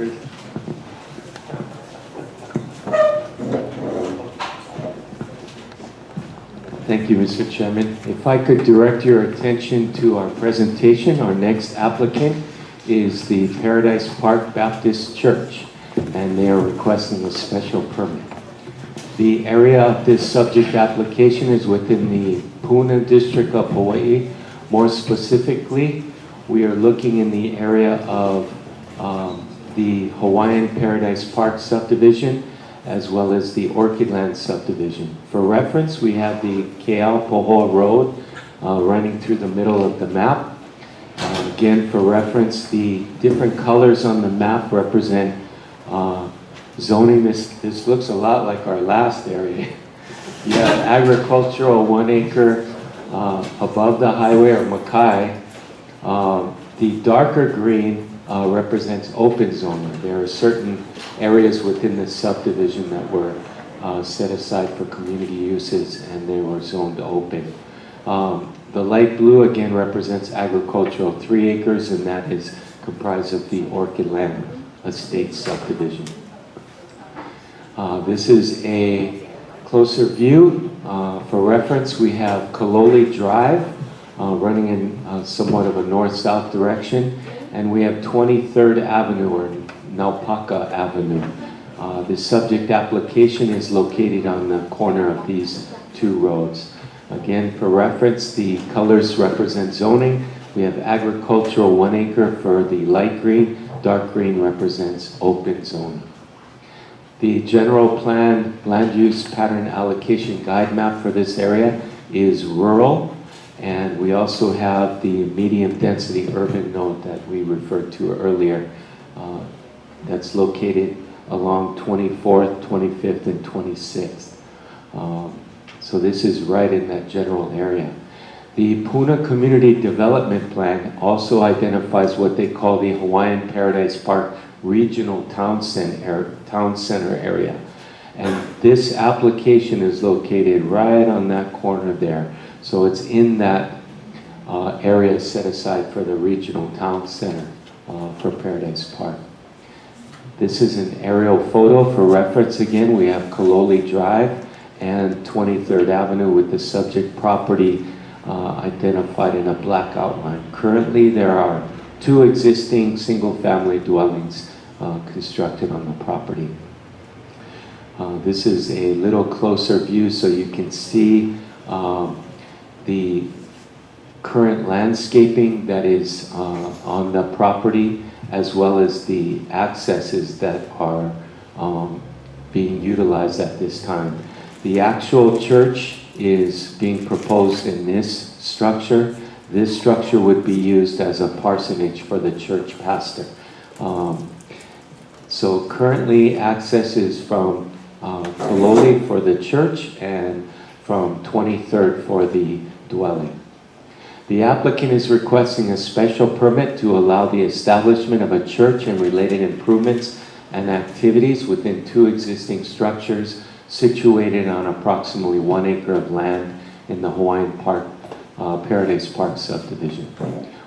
Chris. Thank you, Mr. Chairman. If I could direct your attention to our presentation, our next applicant is the Paradise Park Baptist Church, and they are requesting a special permit. The area of this subject application is within the Puna District of Hawaii. More specifically, we are looking in the area of the Hawaiian Paradise Park subdivision, as well as the Orchidland subdivision. For reference, we have the Keaupohoa Road running through the middle of the map. Again, for reference, the different colors on the map represent zoning. This looks a lot like our last area. You have agricultural 1 acre above the highway, or Makai. The darker green represents open zoning. There are certain areas within the subdivision that were set aside for community uses, and they were zoned open. The light blue again represents agricultural 3 acres, and that is comprised of the Orchidland Estate subdivision. This is a closer view. For reference, we have Kaloli Drive running in somewhat of a north-south direction, and we have 23rd Avenue, or Naupaka Avenue. The subject application is located on the corner of these two roads. Again, for reference, the colors represent zoning. We have agricultural 1 acre for the light green. Dark green represents open zoning. The general plan land use pattern allocation guide map for this area is rural, and we also have the medium density urban node that we referred to earlier that's located along 24th, 25th, and 26th. So this is right in that general area. The Puna Community Development Plan also identifies what they call the Hawaiian Paradise Park Regional Town Center area. And this application is located right on that corner there. So it's in that area set aside for the Regional Town Center for Paradise Park. This is an aerial photo. For reference again, we have Kaloli Drive and 23rd Avenue with the subject property identified in a black outline. Currently, there are 2 existing single-family dwellings constructed on the property. This is a little closer view so you can see the current landscaping that is on the property, as well as the accesses that are being utilized at this time. The actual church is being proposed in this structure. This structure would be used as a parsonage for the church pastor. So currently access is from Kaloli for the church and from 23rd for the dwelling. The applicant is requesting a special permit to allow the establishment of a church and related improvements and activities within 2 existing structures situated on approximately 1 acre of land in the Hawaiian Park, Paradise Park subdivision.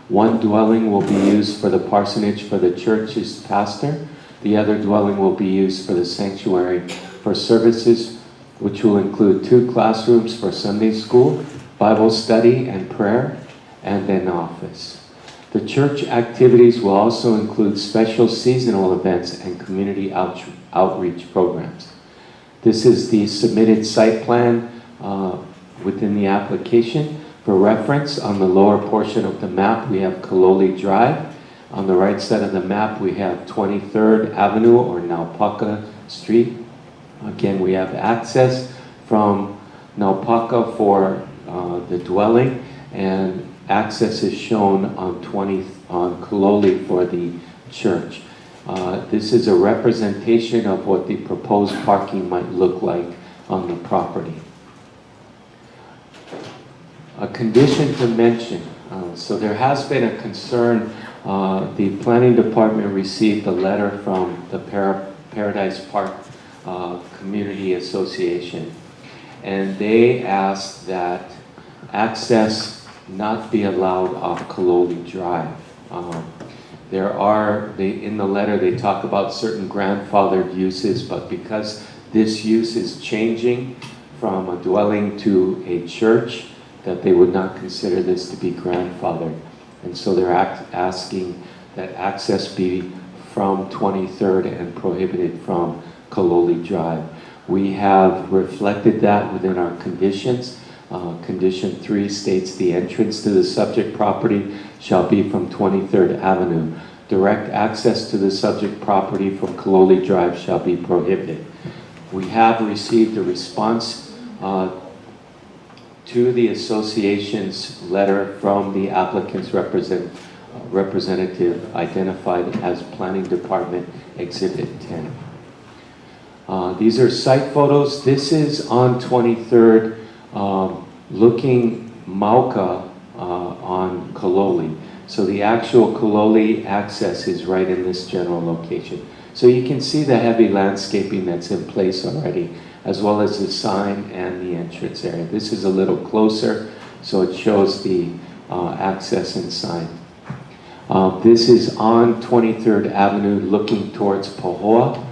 1 dwelling will be used for the parsonage for the church's pastor. The other dwelling will be used for the sanctuary for services, which will include 2 classrooms for Sunday school, Bible study and prayer, and an office. The church activities will also include special seasonal events and community outreach programs. This is the submitted site plan within the application. For reference, on the lower portion of the map, we have Kaloli Drive. On the right side of the map, we have 23rd Avenue, or Naupaka Street. Again, we have access from Naupaka for the dwelling, and access is shown on Kaloli for the church. This is a representation of what the proposed parking might look like on the property. A condition to mention. So there has been a concern. The planning department received a letter from the Paradise Park Community Association, and they asked that access not be allowed off Kaloli Drive. In the letter, they talk about certain grandfathered uses, but because this use is changing from a dwelling to a church, that they would not consider this to be grandfathered. And so they're asking that access be from 23rd and prohibited from Kaloli Drive. We have reflected that within our conditions. Condition 3 states the entrance to the subject property shall be from 23rd Avenue. Direct access to the subject property from Kaloli Drive shall be prohibited. We have received a response to the association's letter from the applicant's representative identified as Planning Department Exhibit 10. These are site photos. This is on 23rd, looking Mauka on Kaloli. So the actual Kaloli access is right in this general location. So you can see the heavy landscaping that's in place already, as well as the sign and the entrance area. This is a little closer, so it shows the access and sign. This is on 23rd Avenue looking towards Pahoa.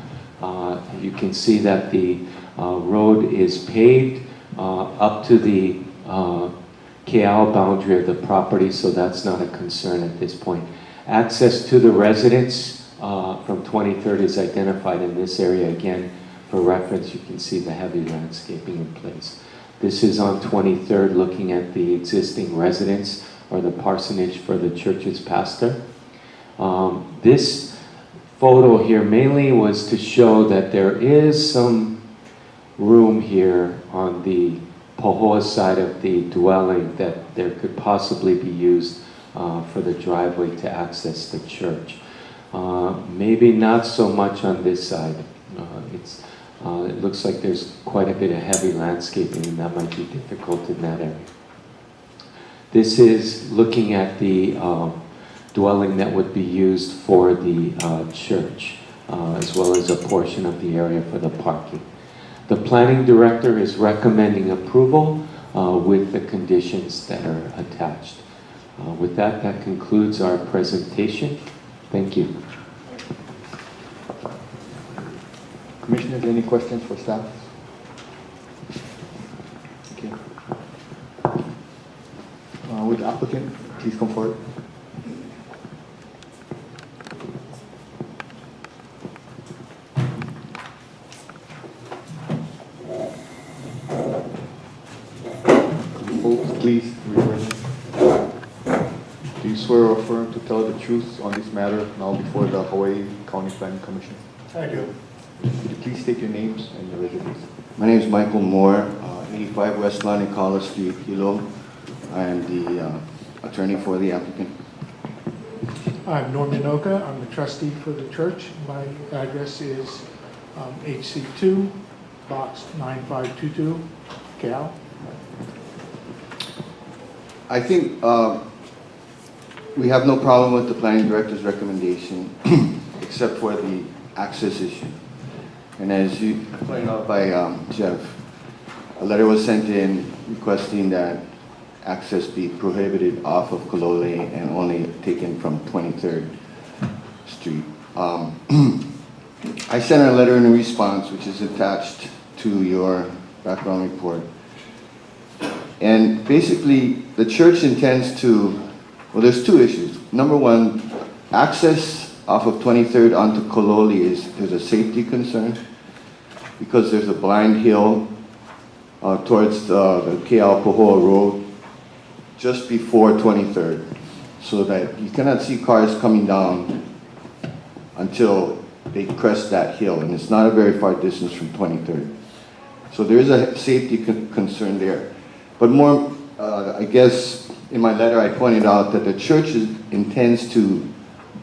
You can see that the road is paved up to the KL boundary of the property, so that's not a concern at this point. Access to the residence from 23rd is identified in this area. Again, for reference, you can see the heavy landscaping in place. This is on 23rd looking at the existing residence or the parsonage for the church's pastor. This photo here mainly was to show that there is some room here on the Pahoa side of the dwelling that there could possibly be used for the driveway to access the church. Maybe not so much on this side. It looks like there's quite a bit of heavy landscaping, and that might be difficult in that area. This is looking at the dwelling that would be used for the church, as well as a portion of the area for the parking. The planning director is recommending approval with the conditions that are attached. With that, that concludes our presentation. Thank you. Commissioners, any questions for staff? Okay. With the applicant, please come forward. Folks, please raise your hand. Do you swear or affirm to tell the truth on this matter now before the Hawaii County Planning Commission? I do. Could you please state your names and your residence? My name is Michael Moore, 85 West Lanicala Street, Hilo. I am the attorney for the applicant. I'm Norman Oka. I'm the trustee for the church. My address is HC2, box 9522, Cal. I think we have no problem with the planning director's recommendation, except for the access issue. And as you pointed out by Jeff, a letter was sent in requesting that access be prohibited off of Kaloli and only taken from 23rd Street. I sent a letter in response, which is attached to your background report. And basically, the church intends to, well, there's two issues. Number one, access off of 23rd onto Kaloli there's a safety concern because there's a blind hill towards the KL Pahoa Road just before 23rd, so that you cannot see cars coming down until they crest that hill, and it's not a very far distance from 23rd. So there is a safety concern there. But more, I guess in my letter I pointed out that the church intends to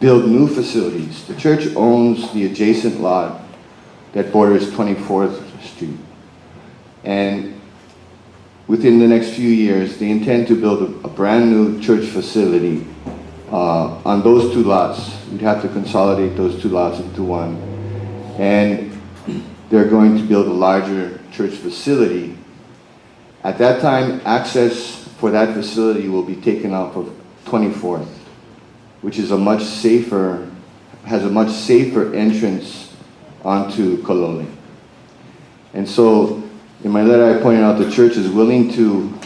build new facilities. The church owns the adjacent lot that borders 24th Street. And within the next few years, they intend to build a brand new church facility on those two lots. We'd have to consolidate those two lots into one. And they're going to build a larger church facility. At that time, access for that facility will be taken off of 24th. which is has a much safer entrance onto Kaloli. And so, in my letter I pointed out the church is willing to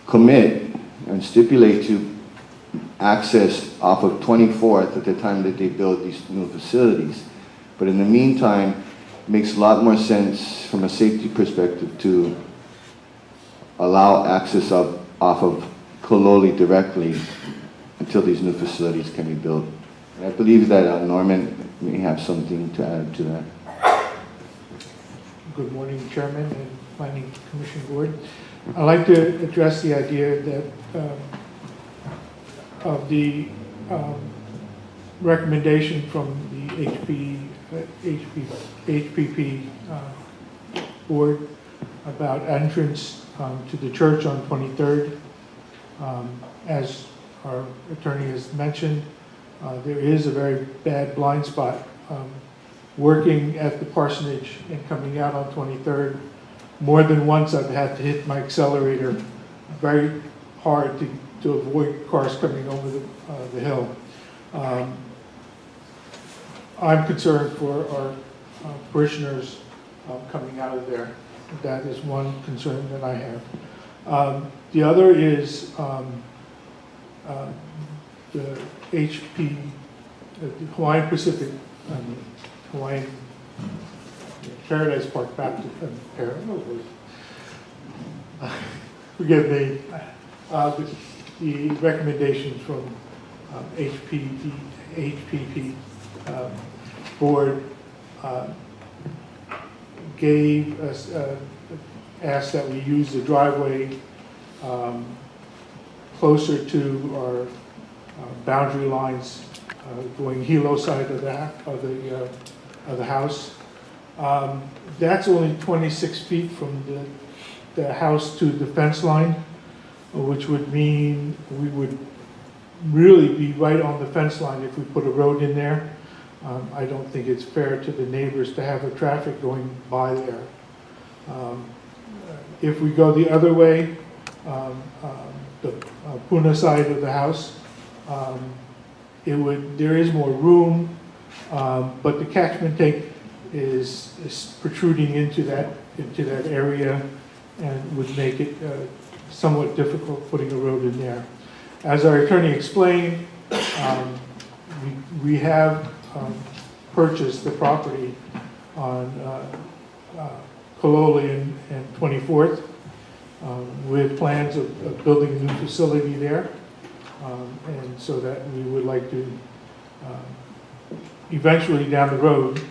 commit and stipulate to access off of 24th at the time that they build these new facilities. But in the meantime, it makes a lot more sense from a safety perspective to allow access off of Kaloli directly until these new facilities can be built. And I believe that Norman may have something to add to that. Good morning, Chairman and Planning Commission Board. I'd like to address the idea that of the recommendation from the HPP board about entrance to the church on 23rd. As our attorney has mentioned, there is a very bad blind spot. Working at the parsonage and coming out on 23rd, more than once I've had to hit my accelerator very hard to avoid cars coming over the hill. I'm concerned for our parishioners coming out of there. That is one concern that I have. The other is the HP, the Hawaiian Pacific, Hawaiian Paradise Park Baptist, forgive me, the recommendations from HPP board gave us, asked that we use the driveway closer to our boundary lines going Hilo side of the house. That's only 26 feet from the house to the fence line, which would mean we would really be right on the fence line if we put a road in there. I don't think it's fair to the neighbors to have the traffic going by there. If we go the other way, the Puna side of the house, there is more room, but the catchment tank is protruding into that area and would make it somewhat difficult putting a road in there. As our attorney explained, we have purchased the property on Kaloli and 24th with plans of building a new facility there, and so that we would like to eventually down the road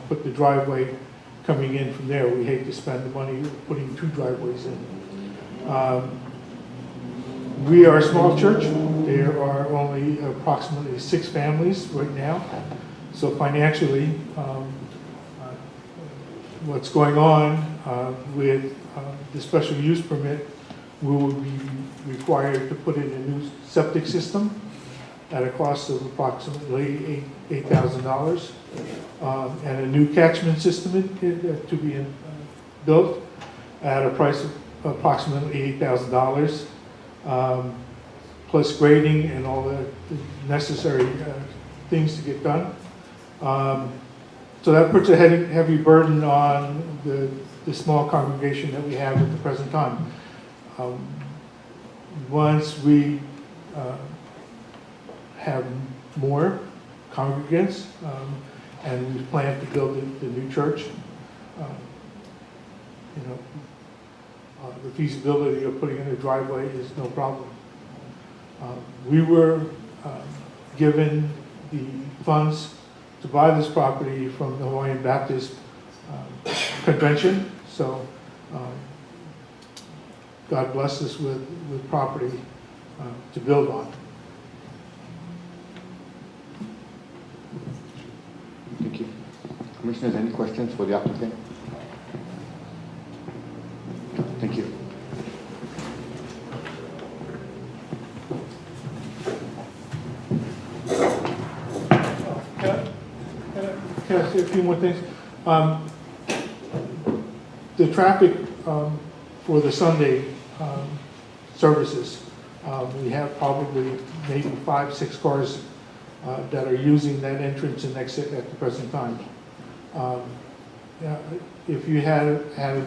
put the driveway coming in from there. We hate to spend the money putting two driveways in. We are a small church. There are only approximately 6 families right now. So financially, what's going on with the special use permit, we will be required to put in a new septic system at a cost of approximately $8,000, and a new catchment system to be built at a price of approximately $8,000, plus grading and all the necessary things to get done. So that puts a heavy burden on the small congregation that we have at the present time. Once we have more congregants and we plan to build the new church, the feasibility of putting in a driveway is no problem. We were given the funds to buy this property from the Hawaiian Baptist Convention, so God bless us with property to build on. Thank you. Commissioners, any questions for the applicant? Thank you. Can I say a few more things? The traffic for the Sunday services We have probably maybe 5, 6 cars that are using that entrance and exit at the present time. Yeah, if you had a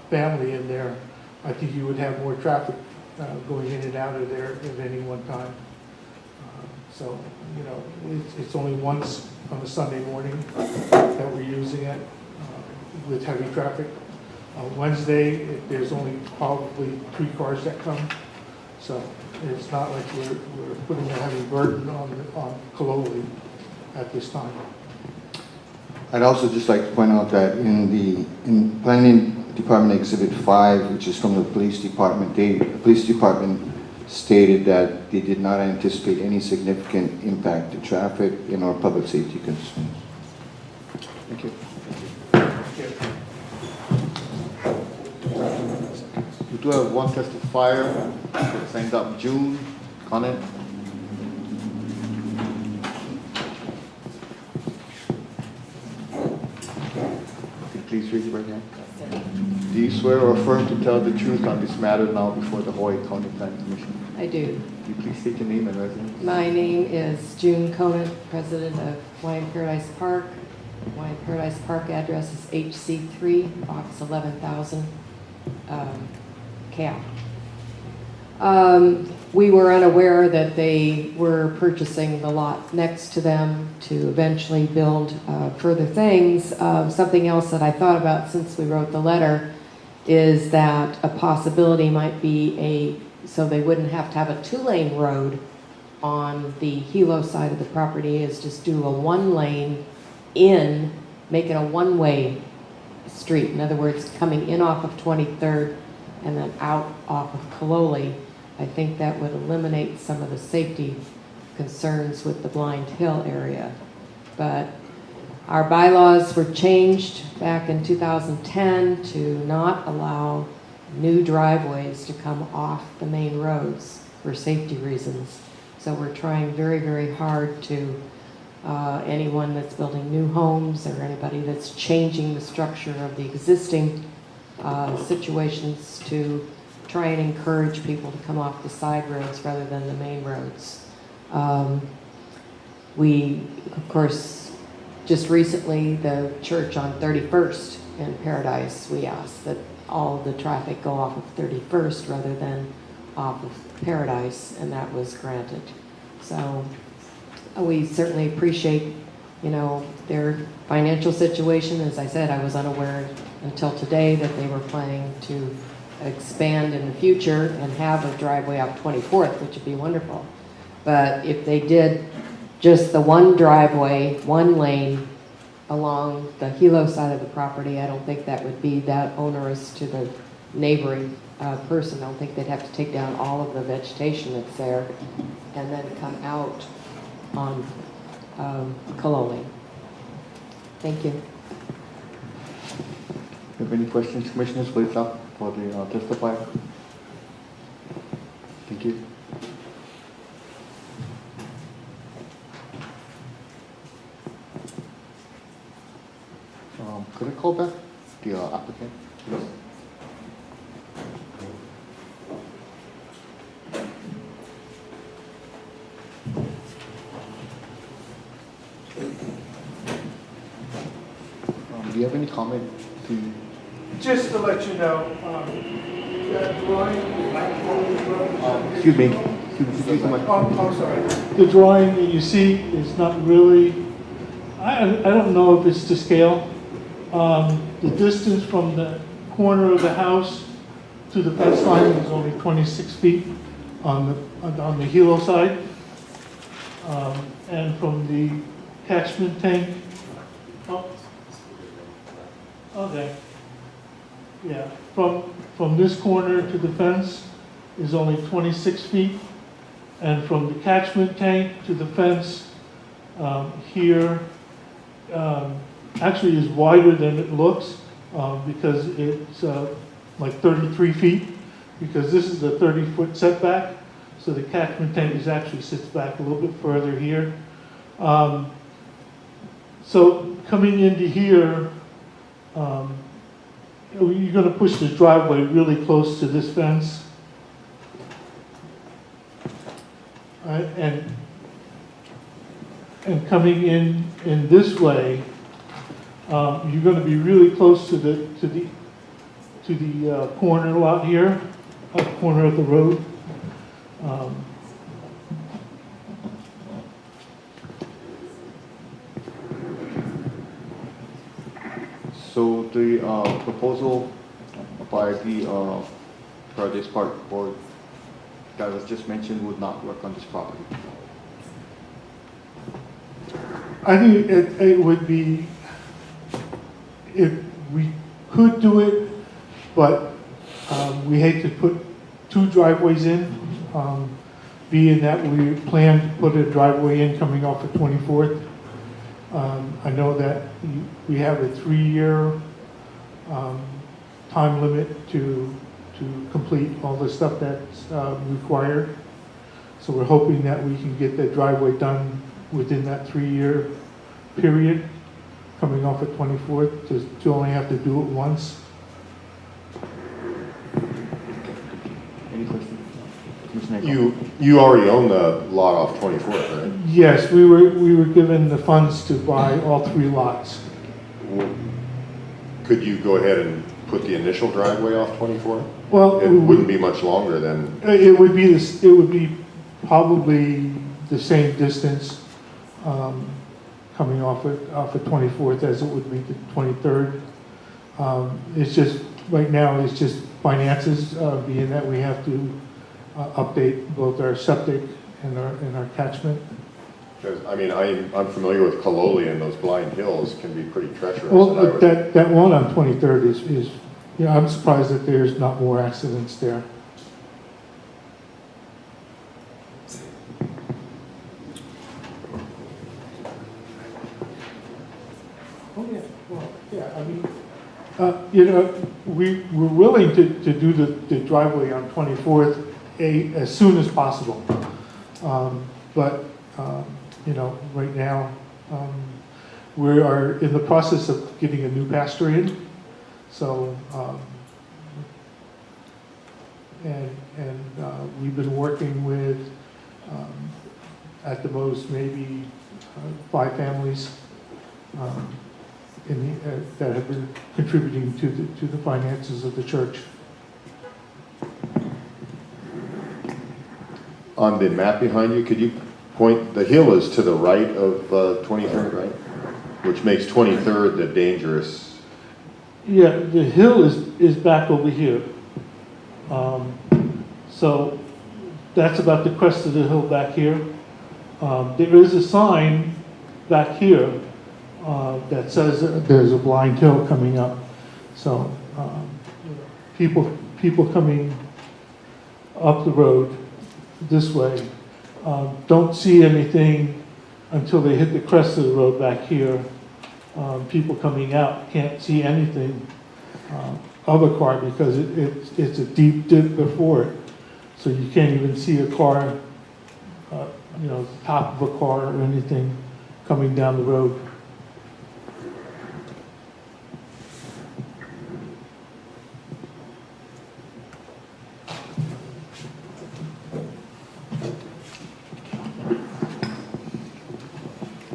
family in there, I think you would have more traffic going in and out of there at any one time. So, you know, it's only once on a Sunday morning that we're using it with heavy traffic. Wednesday, there's only probably 3 cars that come. So it's not like we're putting a heavy burden on Kaloli at this time. I'd also just like to point out that in Planning Department Exhibit 5, which is from the police department, the police department stated that they did not anticipate any significant impact to traffic in our public safety concerns. Thank you. We do have one testifier that signed up, June. Comment? Please raise your right hand. Do you swear or affirm to tell the truth on this matter now before the Hawaii County Planning Commission? I do. Can you please state your name and residence? My name is June Conant, president of Hawaiian Paradise Park. Hawaiian Paradise Park address is HC3, box 11,000, Cal. We were unaware that they were purchasing the lot next to them to eventually build further things. Something else that I thought about since we wrote the letter is that a possibility might be so they wouldn't have to have a 2-lane road on the Hilo side of the property, is just do a 1-lane in, make it a 1-way street. In other words, coming in off of 23rd and then out off of Kaloli. I think that would eliminate some of the safety concerns with the Blind Hill area. But our bylaws were changed back in 2010 to not allow new driveways to come off the main roads for safety reasons. So we're trying very, very hard to anyone that's building new homes or anybody that's changing the structure of the existing situations to try and encourage people to come off the side roads rather than the main roads. We, of course, just recently, the church on 31st in Paradise, we asked that all the traffic go off of 31st rather than off of Paradise, and that was granted. So we certainly appreciate, you know, their financial situation. As I said, I was unaware until today that they were planning to expand in the future and have a driveway off 24th, which would be wonderful. But if they did just the one driveway, 1 lane along the Hilo side of the property, I don't think that would be that onerous to the neighboring person. I don't think they'd have to take down all of the vegetation that's there and then come out on Kaloli. Thank you. Do you have any questions, commissioners, please up for the testifier? Thank you. Could I call back the applicant, please? Do you have any comment to? Just to let you know, that drawing, Excuse me. Excuse me. I'm sorry. The drawing that you see is not really, I don't know if it's to scale. The distance from the corner of the house to the fence line is only 26 feet on the Hilo side. And from the catchment tank, okay. Yeah, from this corner to the fence is only 26 feet. And from the catchment tank to the fence here, actually is wider than it looks because it's like 33 feet, because this is a 30-foot setback. So the catchment tank actually sits back a little bit further here. So coming into here, you're going to push the driveway really close to this fence. And coming in this way, you're going to be really close to the corner lot here, corner of the road. So the proposal by the Paradise Park Board that was just mentioned would not work on this property. I think it would be, if we could do it, but we hate to put two driveways in, being that we plan to put a driveway in coming off of 24th. I know that we have a 3-year time limit to complete all the stuff that's required. So we're hoping that we can get the driveway done within that 3-year period, coming off at 24th, to only have to do it once. Any questions? Commissioner Nakano? You already own the lot off 24th, right? Yes, we were given the funds to buy all 3 lots. Could you go ahead and put the initial driveway off 24th? Well, It wouldn't be much longer than, it would be this. It would be probably the same distance coming off at 24th as it would be the 23rd. It's just right now. It's just finances, being that we have to update both our septic and our catchment. because, I mean, I'm familiar with Kaloli, and those blind hills can be pretty treacherous. Well, and I would- that one on 23rd is I'm surprised that there's not more accidents there. Oh, yeah, well, yeah, I mean, we're willing to do the driveway on 24th as soon as possible. But, right now, we are in the process of getting a new pasture in. So, we've been working with, at the most, maybe 5 families that have been contributing to the finances of the church. On the map behind you, could you point, the hill is to the right of 23rd, right? Which makes 23rd the dangerous. Yeah, the hill is back over here. So that's about the crest of the hill back here. There is a sign back here that says there's a blind hill coming up. So people coming up the road this way don't see anything until they hit the crest of the road back here. People coming out can't see anything of a car because it's a deep dip before it. So you can't even see a car, the top of a car or anything coming down the road.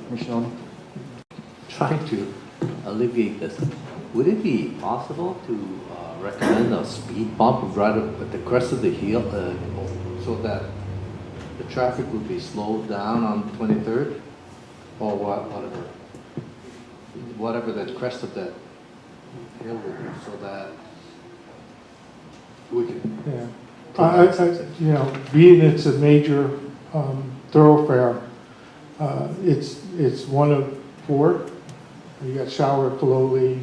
Commissioner Ono? Trying to alleviate this, would it be possible to recommend a speed bump right up at the crest of the hill so that the traffic would be slowed down on 23rd? Or whatever the crest of that hill would be, so that we can... Yeah. Being it's a major thoroughfare, it's one of 4. You got Shower, Kaloli,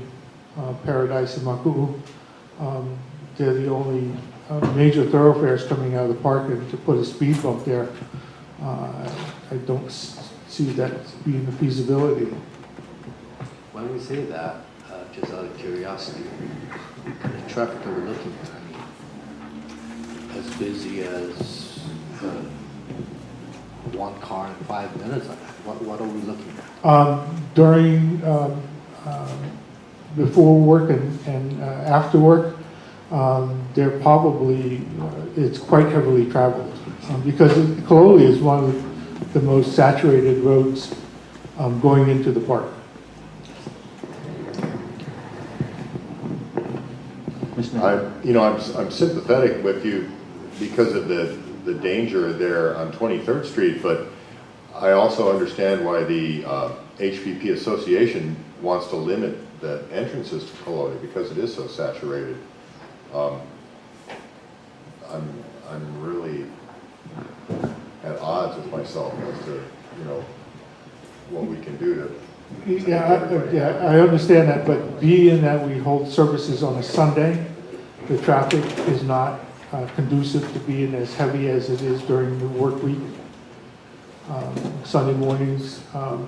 Paradise, and Maku'u. They're the only major thoroughfares coming out of the park, and to put a speed bump there, I don't see that being a feasibility. When we say that, just out of curiosity, the traffic that we're looking at, I mean, as busy as one car in 5 minutes, what are we looking at? During, before work and after work, they're probably, it's quite heavily traveled. because Kaloli is one of the most saturated roads going into the park. I'm sympathetic with you because of the danger there on 23rd Street, but I also understand why the HPP Association wants to limit the entrances to Kaloli because it is so saturated. I'm really at odds with myself as to, what we can do to. I understand that, but being that we hold services on a Sunday, the traffic is not conducive to being as heavy as it is during the work week. Sunday mornings,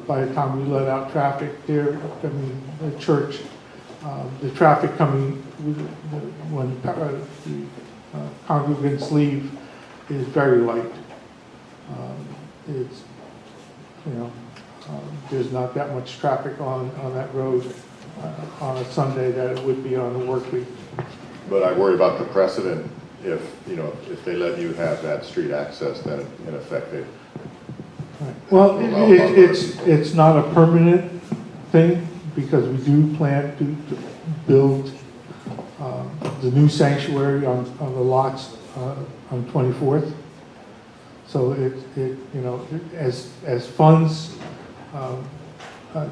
by the time we let out traffic there, the church, the traffic coming when the congregants leave is very light. It's, there's not that much traffic on that road on a Sunday that it would be on a work week. But I worry about the precedent if they let you have that street access, then in effect they. Right. Well, it's not a permanent thing because we do plan to build the new sanctuary on the lots on 24th. So as funds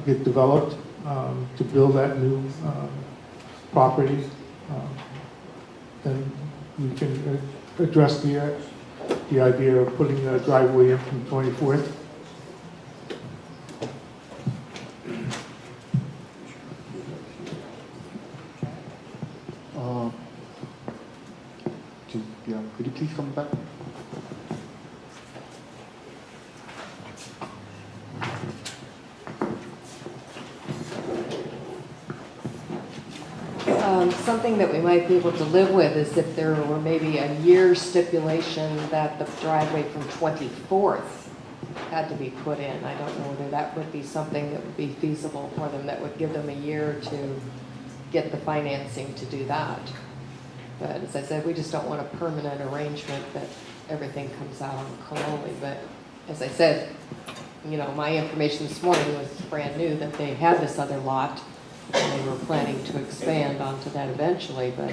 get developed to build that new property, then we can address the idea of putting a driveway in from 24th. Could you please come back? Something that we might be able to live with is if there were maybe a year stipulation that the driveway from 24th had to be put in. I don't know whether that would be something that would be feasible for them, that would give them a year to get the financing to do that. But as I said, we just don't want a permanent arrangement that everything comes out on Kaloli. But as I said, my information this morning was brand new that they had this other lot and they were planning to expand onto that eventually. But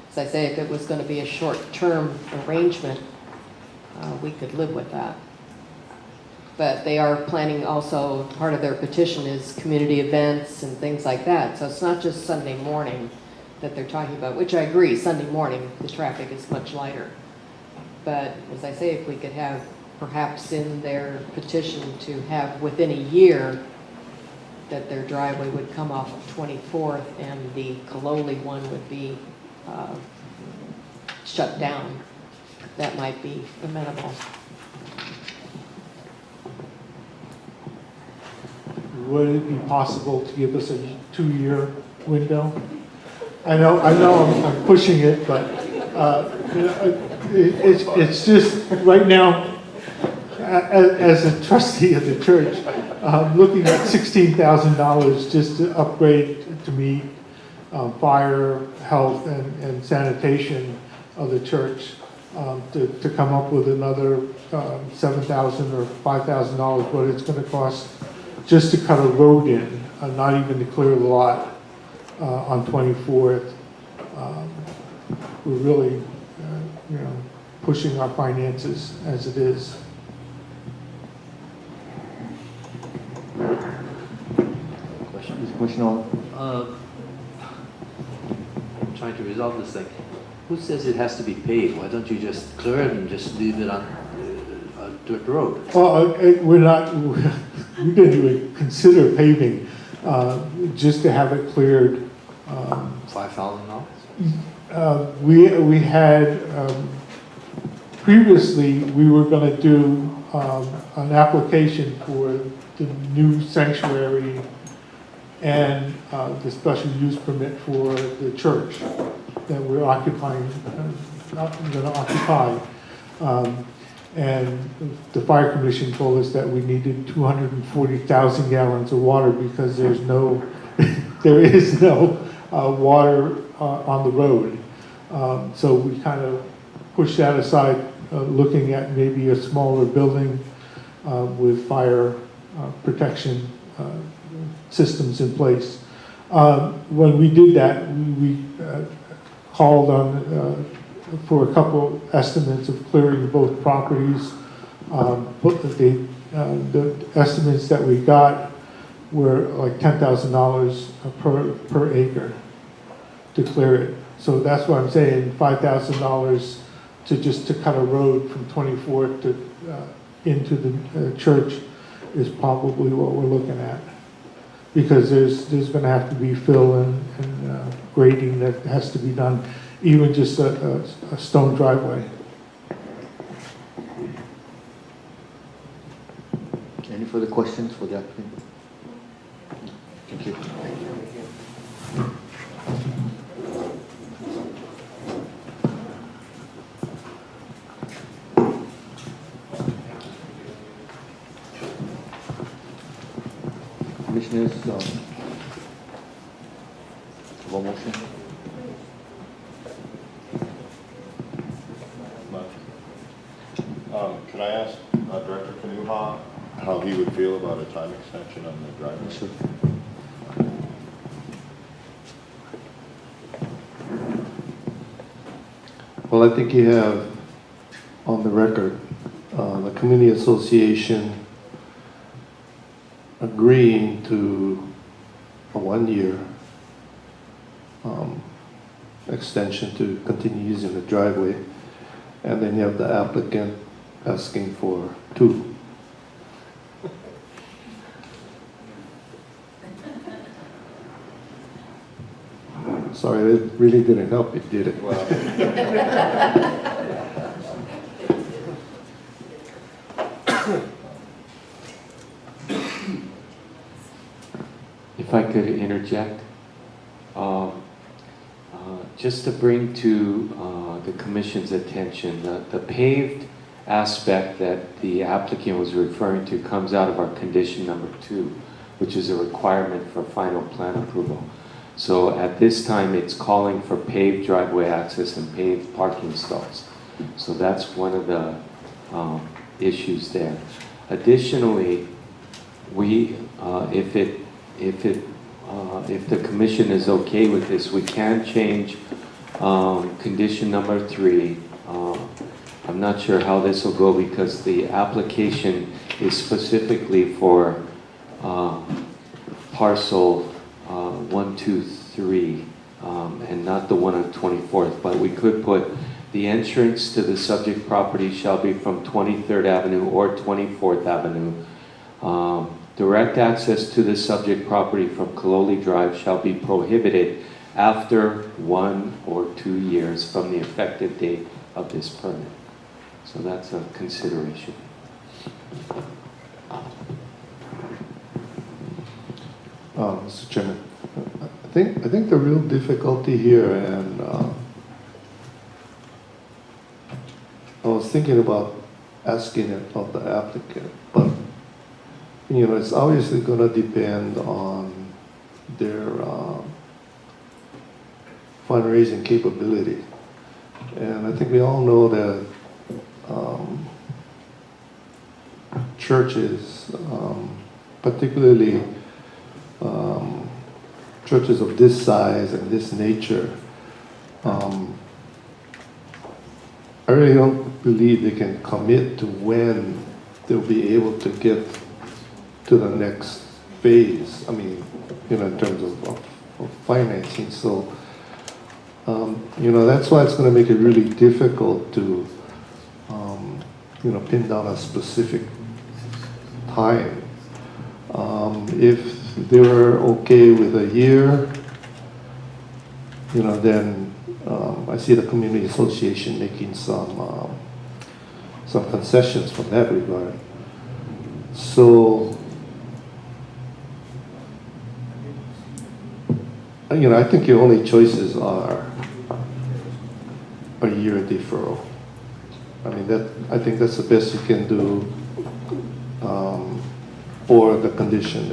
as I say, if it was going to be a short-term arrangement, we could live with that. But they are planning also, part of their petition is community events and things like that. So it's not just Sunday morning that they're talking about, which I agree, Sunday morning, the traffic is much lighter. But as I say, if we could have perhaps in their petition to have within a year that their driveway would come off of 24th and the Kaloli one would be shut down, that might be amenable. Would it be possible to give us a 2-year window? I know I'm pushing it, but it's just right now, as a trustee of the church, looking at $16,000 just to upgrade to meet fire, health, and sanitation of the church, to come up with another $7,000 or $5,000, what it's going to cost just to cut a road in, not even to clear the lot on 24th. We're really, pushing our finances as it is. Question on. I'm trying to resolve this thing. Who says it has to be paved? Why don't you just clear it and just leave it on a dirt road? Well, we didn't even consider paving, just to have it cleared. $5,000? We had, previously, we were going to do an application for the new sanctuary and the special use permit for the church that we're occupying, going to occupy. And the fire commission told us that we needed 240,000 gallons of water because there is no water on the road. So we kind of pushed that aside looking at maybe a smaller building with fire protection systems in place. When we did that, we called on for a couple estimates of clearing both properties. The estimates that we got were like $10,000 per acre to clear it. So that's what I'm saying, $5,000 to cut a road from 24th to into the church is probably what we're looking at. Because there's going to have to be fill and grading that has to be done, even just a stone driveway. Any further questions for the applicant? Thank you. Commissioners, one motion. Can I ask Director Kanuha how he would feel about a time extension on the driveway? Sure. Well, I think you have on the record the community association agreeing to a 1-year extension to continue using the driveway, and then you have the applicant asking for 2. Sorry, it really didn't help you, did it? Well, If I could interject, just to bring to the Commission's attention, the paved aspect that the applicant was referring to comes out of our condition number 2, which is a requirement for final plan approval. So at this time, it's calling for paved driveway access and paved parking stalls. So that's one of the issues there. Additionally, we, if the commission is okay with this, we can change condition number 3. I'm not sure how this will go because the application is specifically for parcel 1, 2, 3, and not the one on 24th. But we could put the entrance to the subject property shall be from 23rd Avenue or 24th Avenue. Direct access to the subject property from Kaloli Drive shall be prohibited after 1 or 2 years from the effective date of this permit. So that's a consideration. Mr. Chairman, I think the real difficulty here, and I was thinking about asking it of the applicant, but you know, it's obviously going to depend on their fundraising capability, and I think we all know that churches, particularly churches of this size and this nature, I really don't believe they can commit to when they'll be able to get to the next phase. I mean, you know, in terms of financing. So, you know, that's why it's going to make it really difficult to, you know, pin down a specific time. If they were okay with a year, you know, then I see the community association making some concessions from that regard. So, you know, I think your only choices are a year deferral. I mean, I think that's the best you can do for the condition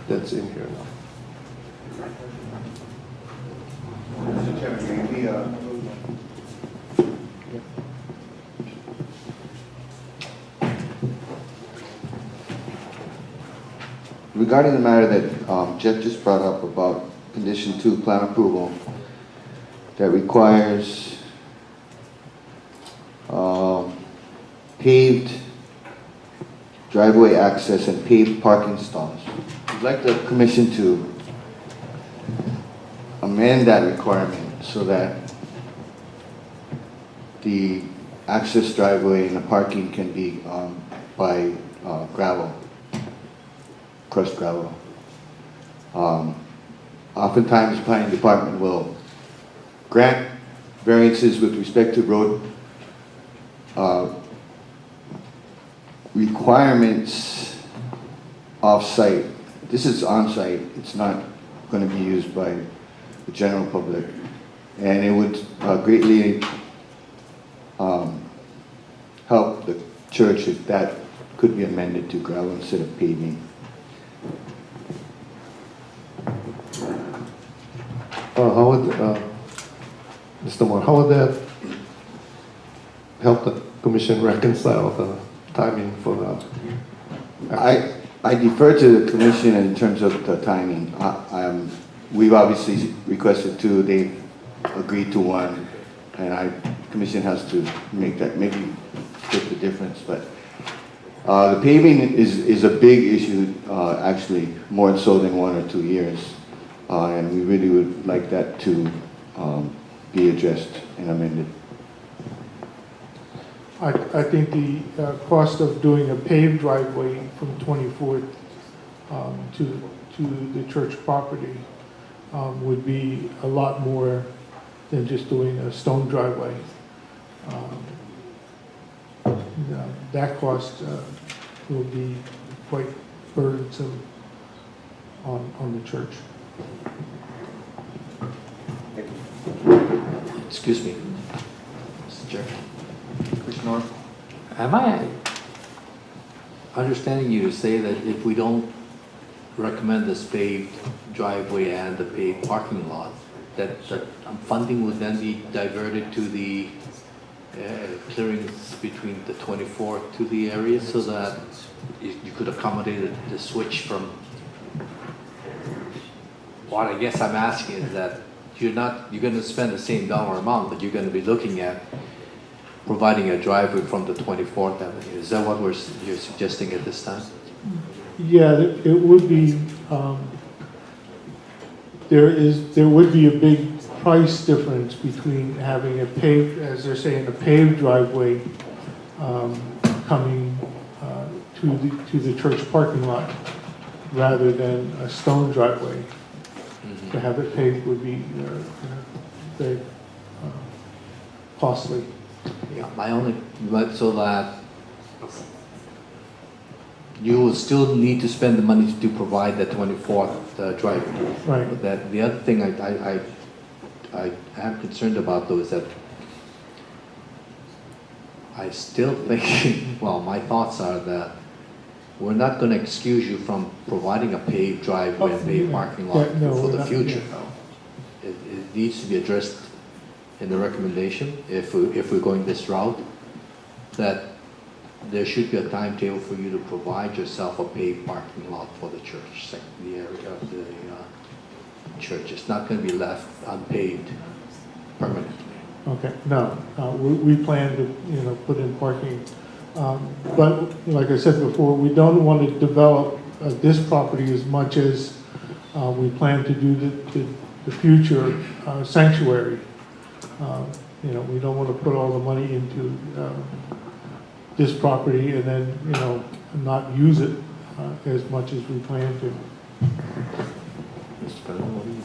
that's in here now. Mr. Chairman, maybe, regarding the matter that Jeff just brought up about condition 2, plan approval, that requires paved driveway access and paved parking stalls. We'd like the commission to amend that requirement so that the access driveway and the parking can be by gravel, crushed gravel. Oftentimes, the planning department will grant variances with respect to road requirements off-site. This is on-site. It's not going to be used by the general public. And it would greatly help the church if that could be amended to gravel instead of paving. How would, Mr. Moore, how would that help the commission reconcile the timing for the? I defer to the commission in terms of the timing. We've obviously requested 2, they've agreed to 1, and commission has to make that, maybe split the difference, but the paving is a big issue, actually, more so than 1 or 2 years, and we really would like that to be addressed and amended. I think the cost of doing a paved driveway from 24th to the church property would be a lot more than just doing a stone driveway. That cost will be quite burdensome on the church. Excuse me, Mr. Chair. Commissioner? Am I understanding you to say that if we don't recommend this paved driveway and the paved parking lot, that funding would then be diverted to the clearings between the 24th to the area so that you could accommodate the switch from? What I guess I'm asking is that you're going to spend the same dollar amount, but you're going to be looking at providing a driveway from the 24th Avenue. Is that what you're suggesting at this time? Yeah, it would be, there would be a big price difference between having a paved, as they're saying, a paved driveway coming to the church parking lot rather than a stone driveway. Mm-hmm. To have it paved would be very costly. Yeah, but so that you will still need to spend the money to provide the 24th driveway. Right. But that the other thing I am concerned about though is that I still think, well, my thoughts are that we're not going to excuse you from providing a paved driveway and paved parking lot Yeah, no, for we're the not- future. yeah. It needs to be addressed in the recommendation, if we're going this route, that there should be a timetable for you to provide yourself a paved parking lot for the church, the area of the church. It's not going to be left unpaved permanently. Okay, no, we plan to, put in parking. But like I said before, we don't want to develop this property as much as we plan to do the future sanctuary. We don't want to put all the money into this property and then, not use it as much as we plan to. Mr. President, what do you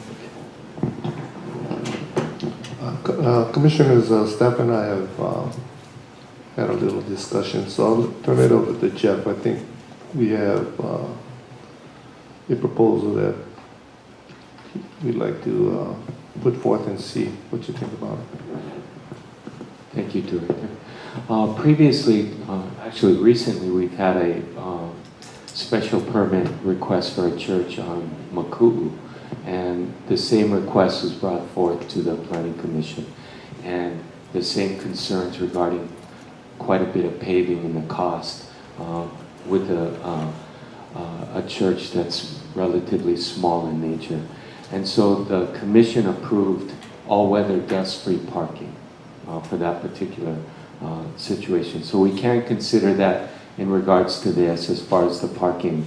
think? Commissioners, staff and I have had a little discussion, so I'll turn it over to Jeff. I think we have a proposal that we'd like to put forth and see what you think about it. Thank you, Director. Previously, actually recently, we've had a special permit request for a church on Maku'u, and the same request was brought forth to the Planning Commission, and the same concerns regarding quite a bit of paving and the cost with the a church that's relatively small in nature. And so the commission approved all-weather dust-free parking for that particular situation. So we can consider that in regards to this as far as the parking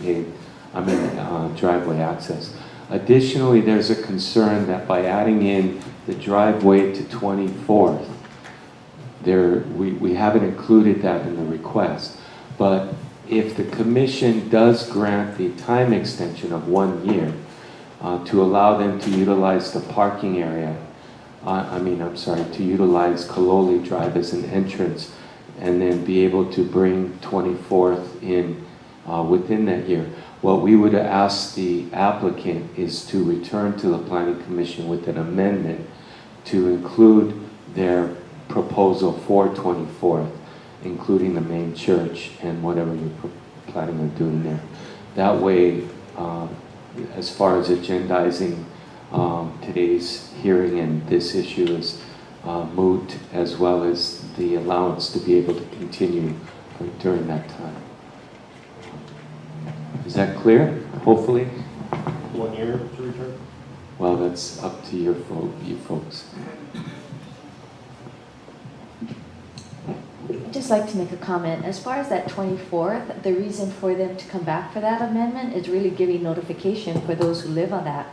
driveway access. Additionally, there's a concern that by adding in the driveway to 24th, we haven't included that in the request, but if the commission does grant the time extension of 1 year to allow them to utilize the parking area, to utilize Kaloli Drive as an entrance and then be able to bring 24th in within that year, what we would ask the applicant is to return to the Planning Commission with an amendment to include their proposal for 24th, including the main church and whatever you're planning on doing there. That way, as far as agendizing today's hearing and this issue is moot, as well as the allowance to be able to continue during that time. Is that clear? Hopefully? 1 year to return? Well, that's up to you folks. I'd just like to make a comment. As far as that 24th, the reason for them to come back for that amendment is really giving notification for those who live on that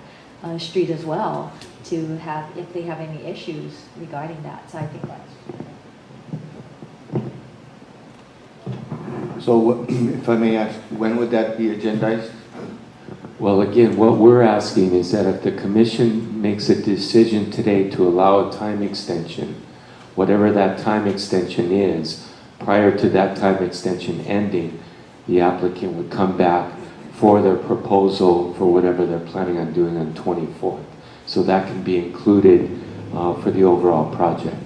street as well, to have, if they have any issues regarding that. So I think that's... So if I may ask, when would that be agendized? Well, again, what we're asking is that if the commission makes a decision today to allow a time extension, whatever that time extension is, prior to that time extension ending, the applicant would come back for their proposal for whatever they're planning on doing on 24th. So that can be included for the overall project.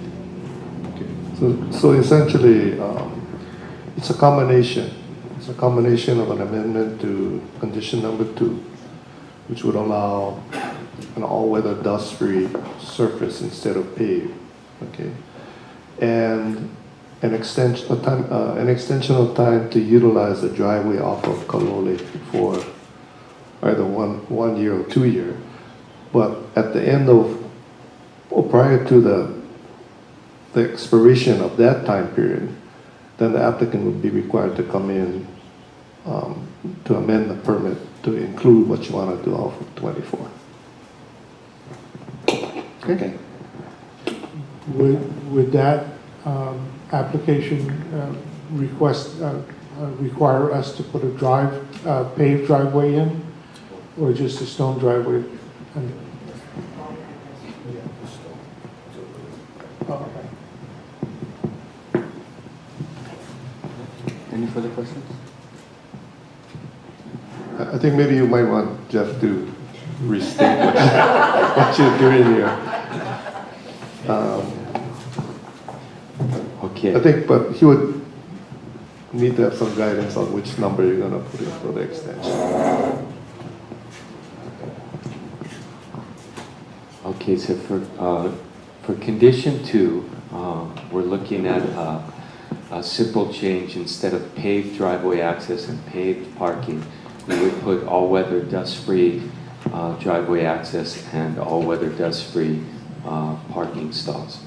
So essentially, it's a combination. It's a combination of an amendment to condition number 2, which would allow an all-weather dust-free surface instead of paved. Okay, and an extension of time to utilize the driveway off of Kaloli for either one year or 2 year. But at the end of, or prior to the expiration of that time period, then the applicant would be required to come in to amend the permit to include what you want to do off of 24. Okay. Would that application request require us to put a paved driveway in, or just a stone driveway? Any further questions? I think maybe you might want Jeff to restate what you're doing here. Okay. I think, but he would need to have some guidance on which number you're going to put in for the extension. Okay, so for condition 2, we're looking at a simple change. Instead of paved driveway access and paved parking, we would put all-weather dust-free driveway access and all-weather dust-free parking stalls.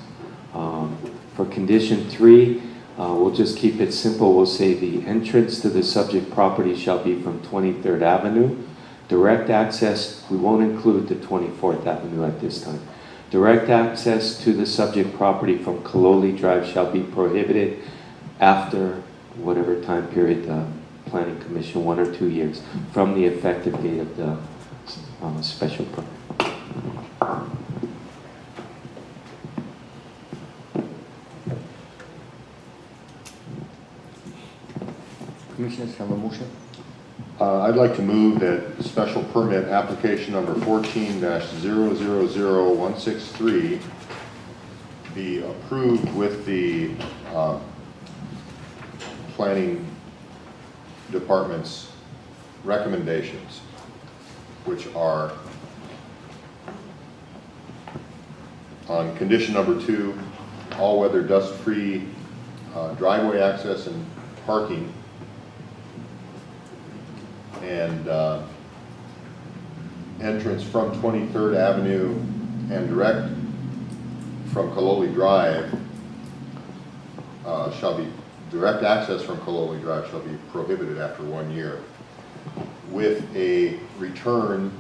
For condition 3, we'll just keep it simple. We'll say the entrance to the subject property shall be from 23rd Avenue. Direct access, we won't include the 24th Avenue at this time. Direct access to the subject property from Kaloli Drive shall be prohibited after whatever time period the Planning Commission, 1 or 2 years, from the effective date of the special permit. Commissioners have a motion? I'd like to move that special permit application number 14-000163 be approved with the planning department's recommendations, which are on condition number 2, all-weather dust-free driveway access and parking. and entrance from 23rd Avenue and direct from Kaloli Drive direct access from Kaloli Drive shall be prohibited after 1 year, with a return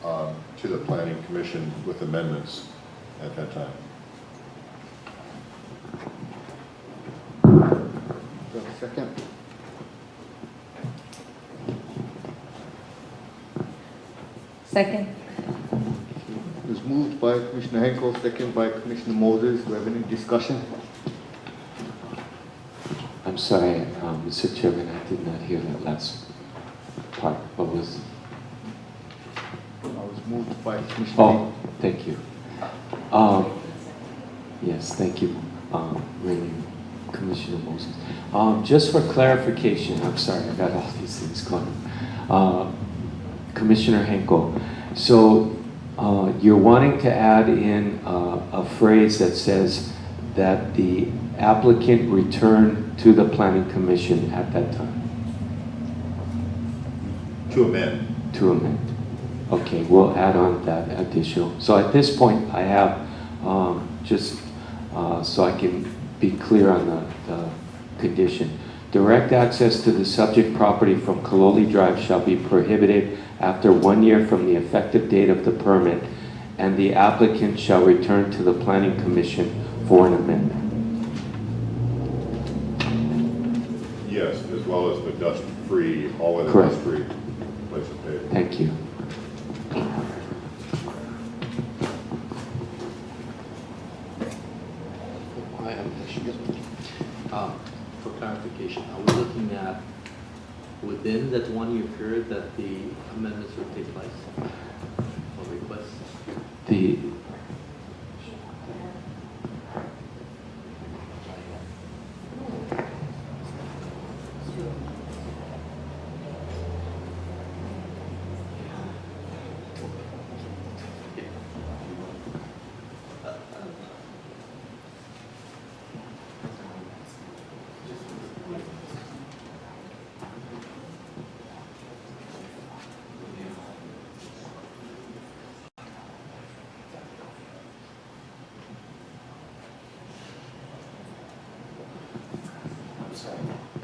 to the Planning Commission with amendments at that time. Do I have a second? Second. It was moved by Commissioner Henkel, second by Commissioner Moses. Do we have any discussion? I'm sorry, Mr. Chairman, I did not hear that last part. What was? I was moved by Commissioner. Oh, thank you. Yes, thank you, really, Commissioner Moses. Just for clarification, I'm sorry, I got all these things going. Commissioner Henkel, so you're wanting to add in a phrase that says that the applicant return to the Planning Commission at that time? To amend. To amend. Okay, we'll add on that additional. So at this point, I have, just so I can be clear on the condition. Direct access to the subject property from Kaloli Drive shall be prohibited after 1 year from the effective date of the permit, and the applicant shall return to the Planning Commission for an amendment. Yes, as well as the dust-free, all of the Correct. dust-free place of paving. Thank you. I have a question. For clarification, are we looking at within that 1 year period that the amendments will take place or requests? The,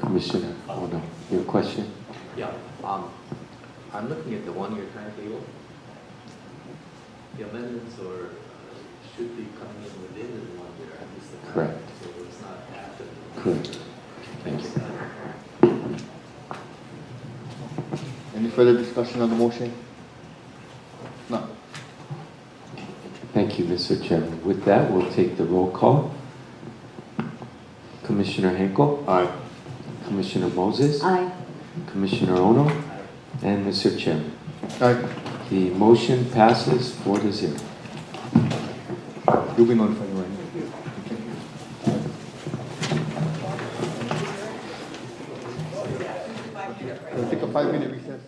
Commissioner, oh no, your question? Yeah, I'm looking at the 1 year timetable. The amendments or should be coming in within the 1 year, at least the time. Correct. So it's not after. Correct. Thank you. Any further discussion on the motion? No. Thank you, Mr. Chairman. With that, we'll take the roll call. Commissioner Henkel, Aye. Commissioner Moses, Aye. Commissioner Ono, and Mr. Chairman. Aye. The motion passes 4-0. You'll be notified right now. We'll take a 5-minute recess.